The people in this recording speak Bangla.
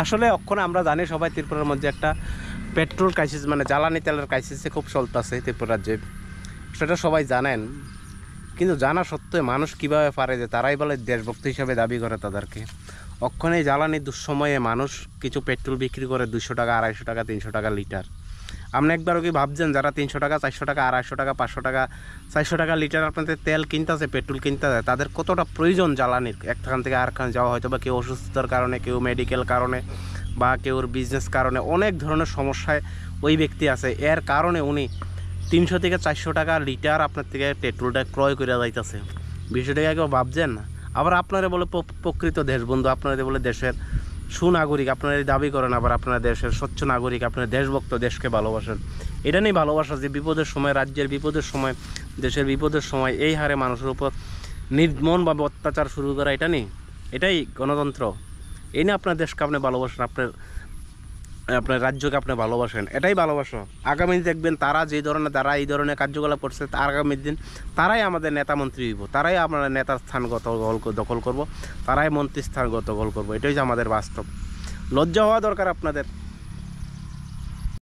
আসলে অক্ষণে আমরা জানি সবাই ত্রিপুরার মধ্যে একটা পেট্রোল ক্রাইসিস মানে জ্বালানি তেলের ক্রাইসিসে খুব চলতেছে ত্রিপুরা রাজ্যে, সেটা সবাই জানেন। কিন্তু জানা সত্ত্বেও মানুষ কীভাবে পারে যে তারাই বলে দেশভক্ত হিসাবে দাবি করে তাদেরকে। অক্ষণে জ্বালানি দুঃসময়ে মানুষ কিছু পেট্রোল বিক্রি করে 200 টাকা, 250 টাকা, 300 টাকা লিটার। আপনি একবারও কি ভাবছেন যারা 300 টাকা, 400 টাকা, 250 টাকা, 500 টাকা, 400 টাকা লিটার আপনাদের তেল কিনতেছে, পেট্রোল কিনতেছে, তাদের কতটা প্রয়োজন জ্বালানির? একখান থেকে আরেকখানে যাওয়া হয়তো বা কেউ অসুস্থতার কারণে, কেউ মেডিকেল কারণে, বা কেউর বিজনেস কারণে, অনেক ধরনের সমস্যায় ওই ব্যক্তি আছে। এর কারণে উনি 300 থেকে 400 টাকা লিটার আপনার থেকে পেট্রোলটা ক্রয় করে যাইতেছে। বিষয়টাকে কেউ ভাবছেন না? আবার আপনারা বলে প্রকৃত দেশবন্ধু, আপনারা বলে দেশের সুনাগরিক, আপনারা দাবি করেন, আবার আপনারা দেশের স্বচ্ছ নাগরিক, আপনারা দেশভক্ত, দেশকে ভালোবাসেন। এটা নিয়ে ভালোবাসা যে বিপদের সময়, রাজ্যের বিপদের সময়, দেশের বিপদের সময় এই হারে মানুষের উপর নির্মমভাবে অত্যাচার শুরু করা, এটা নেই, এটাই গণতন্ত্র। এই নিয়ে আপনার দেশকে আপনি ভালোবাসেন, আপনার রাজ্যকে আপনি ভালোবাসেন, এটাই ভালোবাসা। আগামী দিন দেখবেন তারা যে ধরনের, তারা এই ধরনের কার্যকলাপ করছে, আগামী দিন তারাই আমাদের নেতা মন্ত্রী হইব, তারাই আমরা নেতার স্থান দখল করব, তারাই মন্ত্রীর স্থান দখল করবো। এটাই যে আমাদের বাস্তব। লজ্জা হওয়া দরকার আপনাদের।